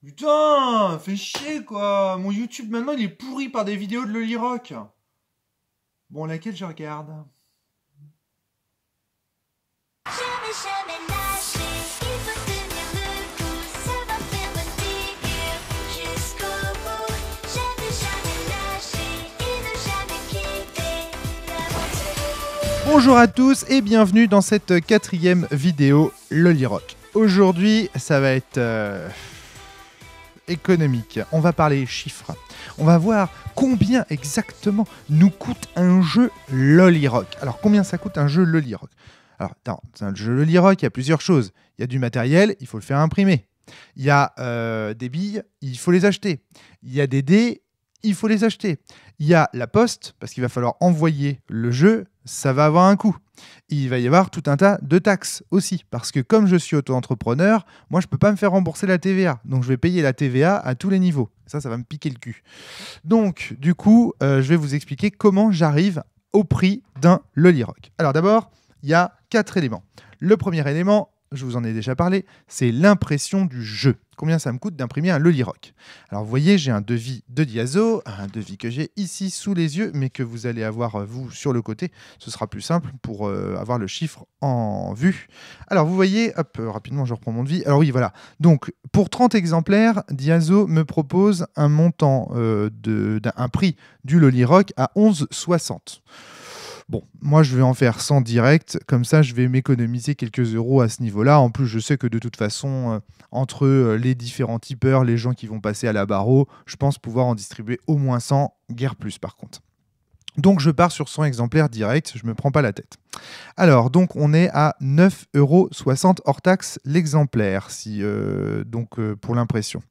Putain, fais chier quoi. Mon YouTube maintenant il est pourri par des vidéos de Lolirock. Bon, laquelle je regarde? Jamais, jamais lâcher, il faut tenir le coup, ça va faire bondir jusqu'au bout. Jamais, jamais lâcher et ne jamais quitter l'aventure. Bonjour à tous et bienvenue dans cette quatrième vidéo Lolirock. Aujourd'hui, ça va être économique. On va parler chiffres. On va voir combien exactement nous coûte un jeu Lolirock. Alors, combien ça coûte un jeu Lolirock? Alors, dans un jeu Lolirock, il y a plusieurs choses. Il y a du matériel, il faut le faire imprimer. Il y a des billes, il faut les acheter. Il y a des dés, il faut les acheter. Il y a la poste, parce qu'il va falloir envoyer le jeu, ça va avoir un coût. Il va y avoir tout un tas de taxes aussi, parce que comme je suis auto-entrepreneur, moi je ne peux pas me faire rembourser la TVA. Donc je vais payer la TVA à tous les niveaux. Ça va me piquer le cul. Donc du coup, je vais vous expliquer comment j'arrive au prix d'un Lolirock. Alors d'abord, il y a 4 éléments. Le premier élément, je vous en ai déjà parlé, c'est l'impression du jeu. Combien ça me coûte d'imprimer un Lolirock? Alors vous voyez, j'ai un devis de Diazo, un devis que j'ai ici sous les yeux, mais que vous allez avoir vous sur le côté. Ce sera plus simple pour avoir le chiffre en vue. Alors vous voyez, hop, rapidement je reprends mon devis. Alors oui, voilà. Donc pour 30 exemplaires, Diazo me propose un montant, un prix du Lolirock à 11,60. Bon, moi je vais en faire 100 direct, comme ça je vais m'économiser quelques euros à ce niveau-là. En plus, je sais que de toute façon, entre les différents tipeurs, les gens qui vont passer à la barreau, je pense pouvoir en distribuer au moins 100, guère plus par contre. Donc je pars sur 100 exemplaires direct, je ne me prends pas la tête. Alors, donc on est à 9,60 € hors taxe l'exemplaire, pour l'impression.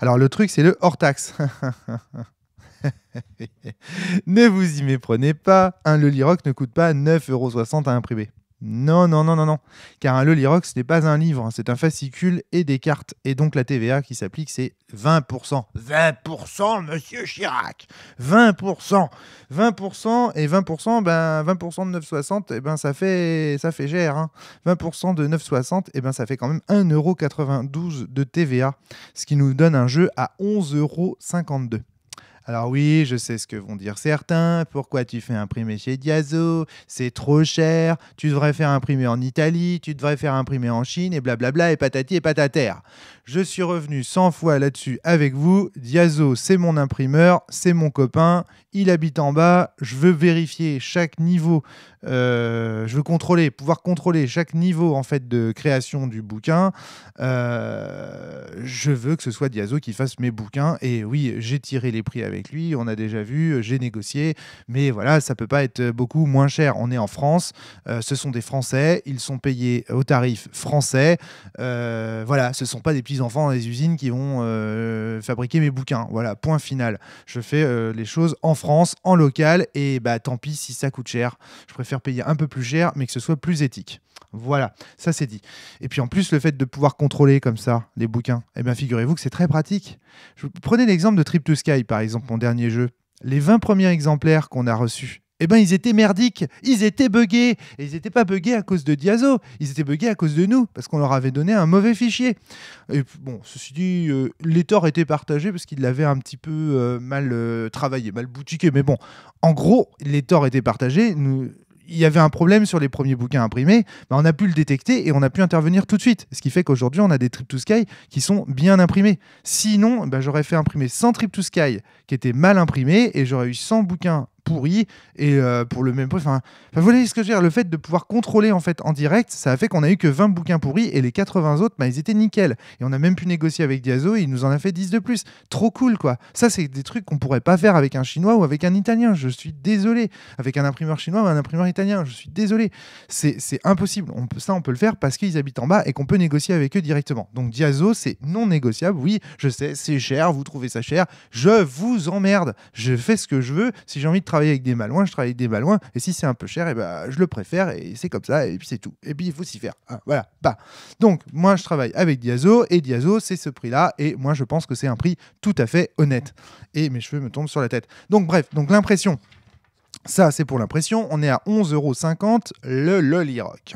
Alors le truc c'est le hors taxe. Ne vous y méprenez pas, un Lolirock ne coûte pas 9,60 € à imprimer. Non, non, non, non, non. Car un Lolirock, ce n'est pas un livre, c'est un fascicule et des cartes. Et donc la TVA qui s'applique, c'est 20%. 20%, monsieur Chirac. 20%. 20% et 20%, 20% de 9,60, ça fait cher. Hein. 20% de 9,60, ça fait quand même 1,92 € de TVA. Ce qui nous donne un jeu à 11,52 €. Alors oui, je sais ce que vont dire certains. Pourquoi tu fais imprimer chez Diazo? C'est trop cher. Tu devrais faire imprimer en Italie, tu devrais faire imprimer en Chine et blablabla et patati et patatère. Je suis revenu 100 fois là-dessus avec vous. Diazo, c'est mon imprimeur, c'est mon copain. Il habite en bas. Je veux vérifier chaque niveau. Je veux pouvoir contrôler chaque niveau en fait de création du bouquin. Je veux que ce soit Diazo qui fasse mes bouquins. Et oui, j'ai tiré les prix avec lui, on a déjà vu, j'ai négocié, mais voilà, ça peut pas être beaucoup moins cher. On est en France, ce sont des Français, ils sont payés au tarif français. Voilà, ce sont pas des petits enfants dans les usines qui vont fabriquer mes bouquins. Voilà, point final. Je fais les choses en France, en local, et tant pis si ça coûte cher. Je préfère payer un peu plus cher, mais que ce soit plus éthique. Voilà, ça c'est dit. Et puis en plus, le fait de pouvoir contrôler comme ça les bouquins, figurez-vous que c'est très pratique. Prenez l'exemple de Trip to Sky, par exemple, mon dernier jeu. Les 20 premiers exemplaires qu'on a reçus, ils étaient merdiques, ils étaient buggés. Et ils n'étaient pas buggés à cause de Diazo, ils étaient buggés à cause de nous, parce qu'on leur avait donné un mauvais fichier. Et bon, ceci dit, les torts étaient partagés parce qu'ils l'avaient un petit peu mal travaillé, mal boutiqué. Mais bon, en gros, les torts étaient partagés. Il y avait un problème sur les premiers bouquins imprimés, on a pu le détecter et on a pu intervenir tout de suite. Ce qui fait qu'aujourd'hui, on a des Trip to Sky qui sont bien imprimés. Sinon, j'aurais fait imprimer 100 Trip to Sky qui étaient mal imprimés et j'aurais eu 100 bouquins pourris et pour le même prix. Vous voyez ce que je veux dire? Le fait de pouvoir contrôler en fait en direct, ça a fait qu'on a eu que 20 bouquins pourris et les 80 autres, ils étaient nickel. Et on a même pu négocier avec Diazo et il nous en a fait 10 de plus. Trop cool quoi. Ça, c'est des trucs qu'on pourrait pas faire avec un Chinois ou avec un Italien. Je suis désolé. Avec un imprimeur chinois ou un imprimeur italien. Je suis désolé. C'est impossible. On peut le faire parce qu'ils habitent en bas et qu'on peut négocier avec eux directement. Donc Diazo, c'est non négociable. Oui, je sais, c'est cher. Vous trouvez ça cher. Je vous emmerde. Je fais ce que je veux. Si j'ai envie de travailler avec des malouins, je travaille avec des malouins. Et si c'est un peu cher, je le préfère. Et c'est comme ça. Et puis c'est tout. Et puis il faut s'y faire. Hein, voilà. Donc moi, je travaille avec Diazo. Et Diazo, c'est ce prix-là. Et moi, je pense que c'est un prix tout à fait honnête. Et mes cheveux me tombent sur la tête. Donc bref, l'impression. Ça, c'est pour l'impression. On est à 11,50 € le Lolirock.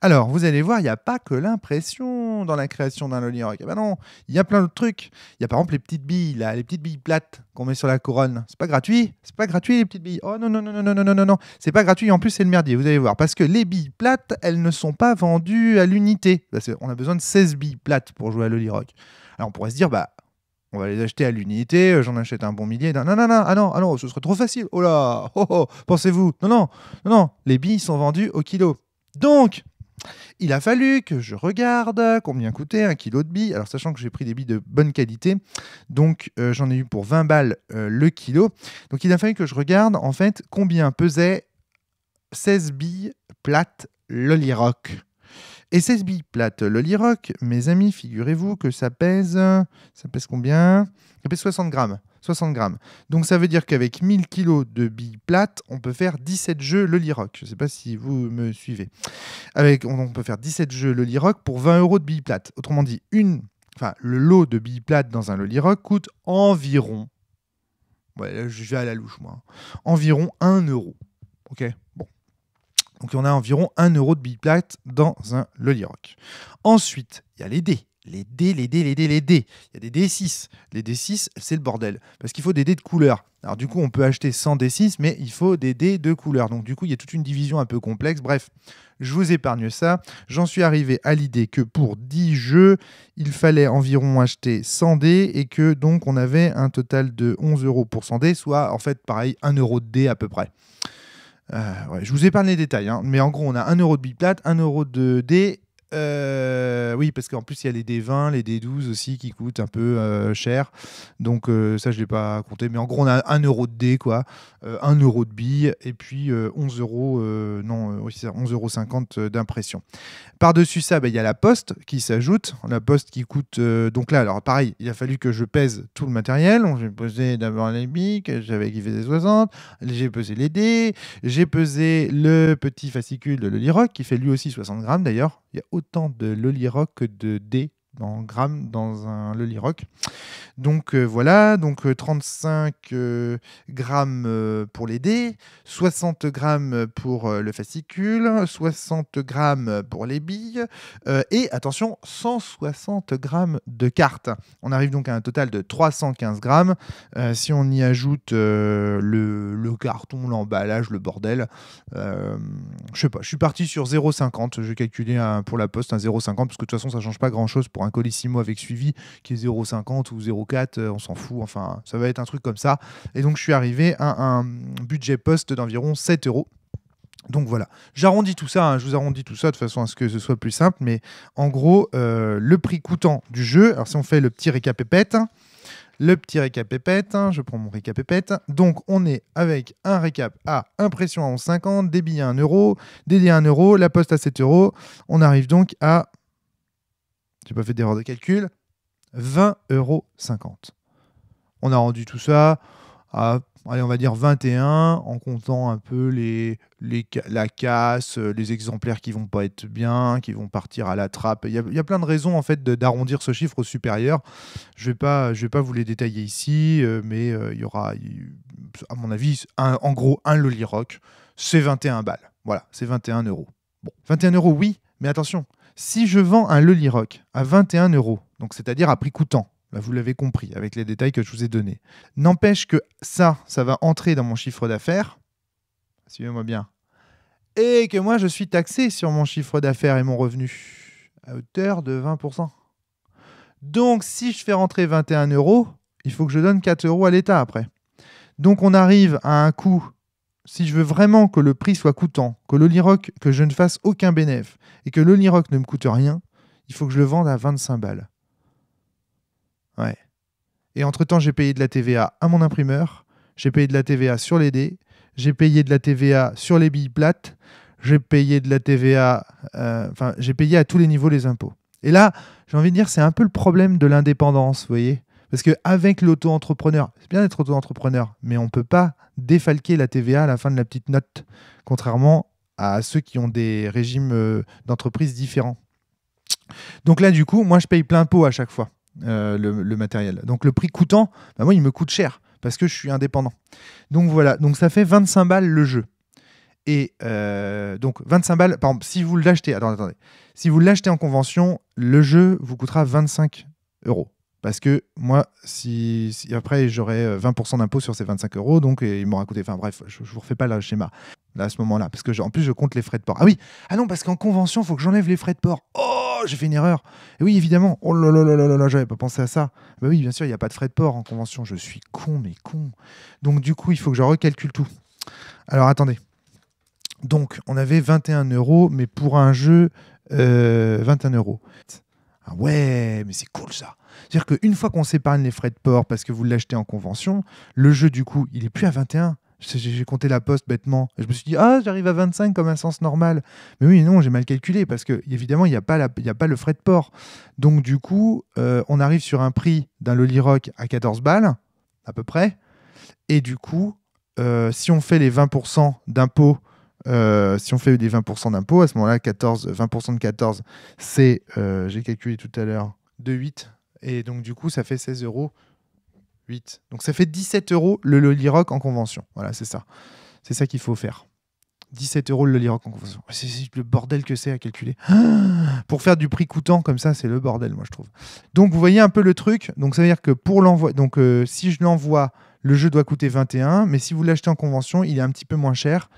Alors, vous allez voir, il n'y a pas que l'impression dans la création d'un Loli Rock. Ah bah non, il y a plein d'autres trucs. Il y a par exemple les petites billes, là, les petites billes plates qu'on met sur la couronne. C'est pas gratuit. C'est pas gratuit, les petites billes. Oh non, non, non, non, non, non, non, non, non. C'est pas gratuit. En plus, c'est le merdier, vous allez voir. Parce que les billes plates, elles ne sont pas vendues à l'unité. On a besoin de 16 billes plates pour jouer à Loli Rock. Alors, on pourrait se dire, bah, on va les acheter à l'unité, j'en achète un bon millier. Non, non, non, ah non, ah non, ce serait trop facile. Oh là, oh, oh, pensez-vous. Non, non, non, non, les billes sont vendues au kilo. Donc, il a fallu que je regarde combien coûtait un kilo de billes. Alors, sachant que j'ai pris des billes de bonne qualité, donc j'en ai eu pour 20 balles le kilo. Donc, il a fallu que je regarde, en fait, combien pesait 16 billes plates Loli Rock. Et 16 billes plates Loli Rock, mes amis, figurez-vous que ça pèse combien? Ça pèse 60 grammes. 60 grammes. Donc ça veut dire qu'avec 1000 kilos de billes plates, on peut faire 17 jeux Loli Rock. Je ne sais pas si vous me suivez. On peut faire 17 jeux Loli Rock pour 20 € de billes plates. Autrement dit, le lot de billes plates dans un Loli Rock coûte environ, ouais, là, je vais à la louche moi, environ 1 €. Ok, bon. Donc on a environ 1 € de billes plates dans un Loli Rock. Ensuite, il y a les dés. Les dés. Il y a des D6. Les D6, c'est le bordel. Parce qu'il faut des dés de couleur. Alors du coup, on peut acheter 100 D6, mais il faut des dés de couleur. Donc du coup, il y a toute une division un peu complexe. Bref, je vous épargne ça. J'en suis arrivé à l'idée que pour 10 jeux, il fallait environ acheter 100 dés et que donc on avait un total de 11 € pour 100 dés, soit en fait pareil, 1 € de dés à peu près. Ouais, je vous épargne les détails, hein, mais en gros, on a 1 € de billes plates, 1 € de dés. Oui, parce qu'en plus, il y a les D20, les D12 aussi qui coûtent un peu cher. Donc, ça, je ne l'ai pas compté. Mais en gros, on a 1 € de dés, quoi. 1 € de billes et puis 11 €, oui, c'est ça, 11,50 € d'impression. Par-dessus ça, il y a la poste qui s'ajoute. La poste qui coûte. Donc là, alors pareil, il a fallu que je pèse tout le matériel. Donc, j'ai pesé d'abord les billes, que j'avais qui faisait 60. J'ai pesé les dés. J'ai pesé le petit fascicule de Loli Rock qui fait lui aussi 60 grammes d'ailleurs. Il y a autant de Loli Rock que de dés en grammes dans un Loli Rock. Donc voilà, donc 35 grammes pour les dés, 60 grammes pour le fascicule, 60 grammes pour les billes et attention, 160 grammes de cartes. On arrive donc à un total de 315 grammes. Si on y ajoute le carton, l'emballage, le bordel, je sais pas, je suis parti sur 0,50. Je vais calculer pour la poste un 0,50 parce que de toute façon ça change pas grand chose pour un Colissimo avec suivi qui est 0,50 ou 0,4, on s'en fout, enfin ça va être un truc comme ça. Et donc je suis arrivé à un budget poste d'environ 7 €. Donc voilà, j'arrondis tout ça, hein, je vous arrondis tout ça de façon à ce que ce soit plus simple, mais en gros, le prix coûtant du jeu, alors si on fait le petit récap-épette, je prends mon récap-épette, donc on est avec un récap à impression à 11,50, des billets à 1 €, des dés à 1 €, la poste à 7 €, on arrive donc à, j'ai pas fait d'erreur de calcul, 20,50 €. On a rendu tout ça à, allez, on va dire 21, en comptant un peu la casse, les exemplaires qui vont pas être bien, qui vont partir à la trappe. Il y a plein de raisons en fait d'arrondir ce chiffre au supérieur. Je vais pas vous les détailler ici, mais il y aura, à mon avis, en gros, un Loli Rock, c'est 21 balles. Voilà, c'est 21 €. Bon, 21 € oui, mais attention, si je vends un Loli Rock à 21 €, donc c'est-à-dire à prix coûtant, là, vous l'avez compris avec les détails que je vous ai donnés, n'empêche que ça va entrer dans mon chiffre d'affaires, suivez-moi bien, et que moi je suis taxé sur mon chiffre d'affaires et mon revenu à hauteur de 20%. Donc si je fais rentrer 21 €, il faut que je donne 4 € à l'État après. Donc on arrive à un coût, si je veux vraiment que le prix soit coûtant, que Loli Rock, que je ne fasse aucun bénéfice et que Loli Rock ne me coûte rien, il faut que je le vende à 25 balles. Ouais. Et entre-temps, j'ai payé de la TVA à mon imprimeur, j'ai payé de la TVA sur les dés, j'ai payé de la TVA sur les billes plates, j'ai payé de la TVA, j'ai payé à tous les niveaux les impôts. Et là, j'ai envie de dire, c'est un peu le problème de l'indépendance, vous voyez ? Parce qu'avec l'auto-entrepreneur, c'est bien d'être auto-entrepreneur, mais on ne peut pas défalquer la TVA à la fin de la petite note, contrairement à ceux qui ont des régimes d'entreprise différents. Donc là, du coup, moi, je paye plein pot à chaque fois. Le matériel. Donc le prix coûtant, moi il me coûte cher parce que je suis indépendant. Donc voilà, donc ça fait 25 balles le jeu. Et donc 25 balles, par exemple, si vous l'achetez, attendez, si vous l'achetez en convention, le jeu vous coûtera 25 euros. Parce que moi, si après, j'aurai 20% d'impôt sur ces 25 euros, donc il m'aura coûté. Enfin bref, je ne vous refais pas le schéma là, à ce moment-là. Parce que en plus, je compte les frais de port. Ah oui, ah non, parce qu'en convention, il faut que j'enlève les frais de port. Oh, j'ai fait une erreur. Et oui, évidemment. Oh là là là là là, j'avais pas pensé à ça. Bah oui, bien sûr, il n'y a pas de frais de port en convention. Je suis con, mais con. Donc du coup, il faut que je recalcule tout. Alors attendez. Donc, on avait 21 euros, mais pour un jeu, 21 euros. Ah ouais, mais c'est cool ça. C'est-à-dire qu'une fois qu'on s'épargne les frais de port parce que vous l'achetez en convention, le jeu, du coup, il est plus à 21. J'ai compté la poste bêtement. Je me suis dit, ah, j'arrive à 25 comme un sens normal. Mais oui, non, j'ai mal calculé parce que évidemment, il n'y a pas le frais de port. Donc, du coup, on arrive sur un prix d'un Loli Rock à 14 balles, à peu près. Et du coup, si on fait les 20% d'impôts, si on fait des 20% d'impôts, à ce moment-là, 20% de 14, c'est, j'ai calculé tout à l'heure, de 8. Et donc, du coup, ça fait 16 euros. 8. Donc, ça fait 17 euros le Loli Rock en convention. Voilà, c'est ça. C'est ça qu'il faut faire. 17 euros le Loli Rock en convention. C'est le bordel que c'est à calculer. Pour faire du prix coûtant comme ça, c'est le bordel, moi, je trouve. Donc, vous voyez un peu le truc. Donc, ça veut dire que pour l'envoi, donc si je l'envoie, le jeu doit coûter 21. Mais si vous l'achetez en convention, il est un petit peu moins cher.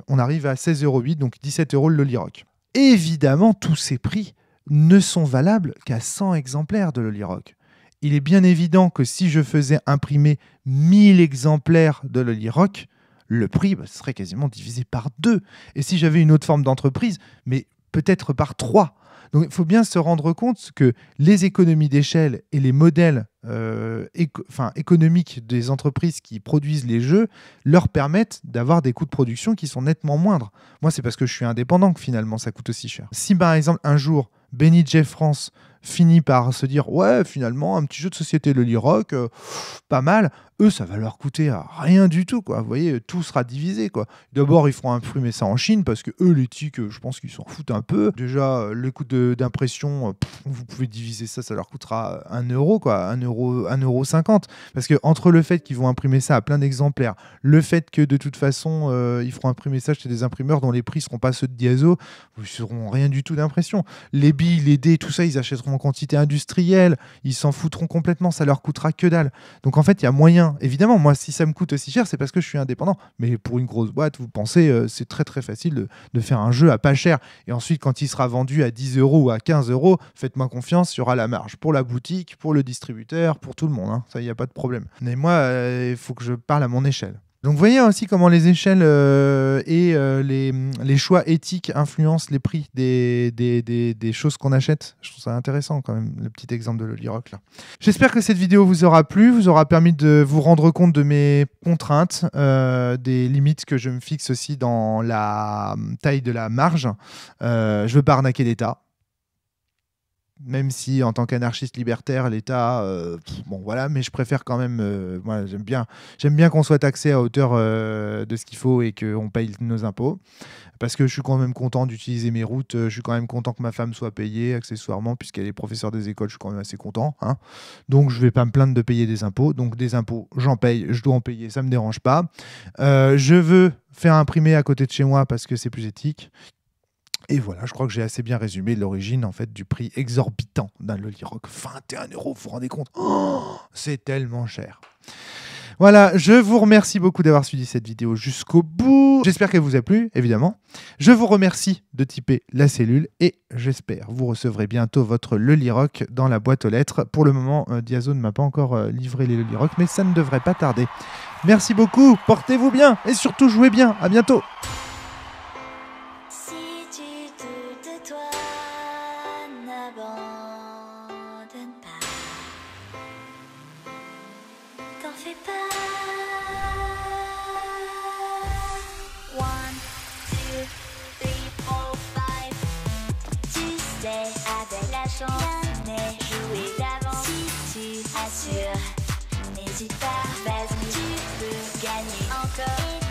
On arrive à 16,08 €, donc 17 euros le Loli Rock. Évidemment, tous ces prix ne sont valables qu'à 100 exemplaires de Loli Rock. Il est bien évident que si je faisais imprimer 1000 exemplaires de Loli Rock, le prix serait quasiment divisé par 2. Et si j'avais une autre forme d'entreprise, mais peut-être par 3. Donc il faut bien se rendre compte que les économies d'échelle et les modèles économiques des entreprises qui produisent les jeux leur permettent d'avoir des coûts de production qui sont nettement moindres. Moi, c'est parce que je suis indépendant que finalement ça coûte aussi cher. Si par exemple un jour, Benny J France finit par se dire ouais, finalement un petit jeu de société Loli Rock, pas mal, eux ça va leur coûter rien du tout, quoi. Vous voyez, tout sera divisé, quoi. D'abord ils feront imprimer ça en Chine parce que eux les tics, je pense qu'ils s'en foutent un peu. Déjà le coût d'impression, vous pouvez diviser ça, ça leur coûtera 1 euro, quoi, 1,50 €. Parce que entre le fait qu'ils vont imprimer ça à plein d'exemplaires, le fait que de toute façon ils feront imprimer ça chez des imprimeurs dont les prix seront pas ceux de Diazo, ils seront rien du tout d'impression. Les billes, les dés, tout ça ils achèteront en quantité industrielle, ils s'en foutront complètement, ça leur coûtera que dalle. Donc en fait, il y a moyen. Évidemment, moi, si ça me coûte aussi cher, c'est parce que je suis indépendant. Mais pour une grosse boîte, vous pensez, c'est très très facile de faire un jeu à pas cher. Et ensuite, quand il sera vendu à 10 € ou à 15 €, faites-moi confiance, il y aura la marge pour la boutique, pour le distributeur, pour tout le monde, hein. Ça, il n'y a pas de problème. Mais moi, il faut que je parle à mon échelle. Donc vous voyez aussi comment les échelles et les choix éthiques influencent les prix des choses qu'on achète. Je trouve ça intéressant quand même, le petit exemple de Loli Rock là. J'espère que cette vidéo vous aura plu, vous aura permis de vous rendre compte de mes contraintes, des limites que je me fixe aussi dans la taille de la marge. Je veux pas arnaquer l'État. Même si en tant qu'anarchiste libertaire, l'État, bon voilà, mais je préfère quand même, moi j'aime bien qu'on soit taxé à hauteur de ce qu'il faut et qu'on paye nos impôts, parce que je suis quand même content d'utiliser mes routes, je suis quand même content que ma femme soit payée accessoirement, puisqu'elle est professeure des écoles, je suis quand même assez content, hein. Donc je vais pas me plaindre de payer des impôts, donc des impôts j'en paye, je dois en payer, ça me dérange pas. Je veux faire imprimer à côté de chez moi parce que c'est plus éthique. Et voilà, je crois que j'ai assez bien résumé l'origine en fait du prix exorbitant d'un Loli Rock. 21 €, vous vous rendez compte? Oh, c'est tellement cher. Voilà, je vous remercie beaucoup d'avoir suivi cette vidéo jusqu'au bout. J'espère qu'elle vous a plu, évidemment. Je vous remercie de typer la cellule et j'espère vous recevrez bientôt votre Loli Rock dans la boîte aux lettres. Pour le moment, Diazo ne m'a pas encore livré les Loli Rock, mais ça ne devrait pas tarder. Merci beaucoup, portez-vous bien et surtout jouez bien. À bientôt. Si tu doutes de toi, n'abandonne pas. T'en fais pas. 1, 2, 3, 4, 5. Tu sais, avec la chance, rien n'est joué d'avance. Si tu assures, n'hésite pas, vas-y, tu peux gagner encore.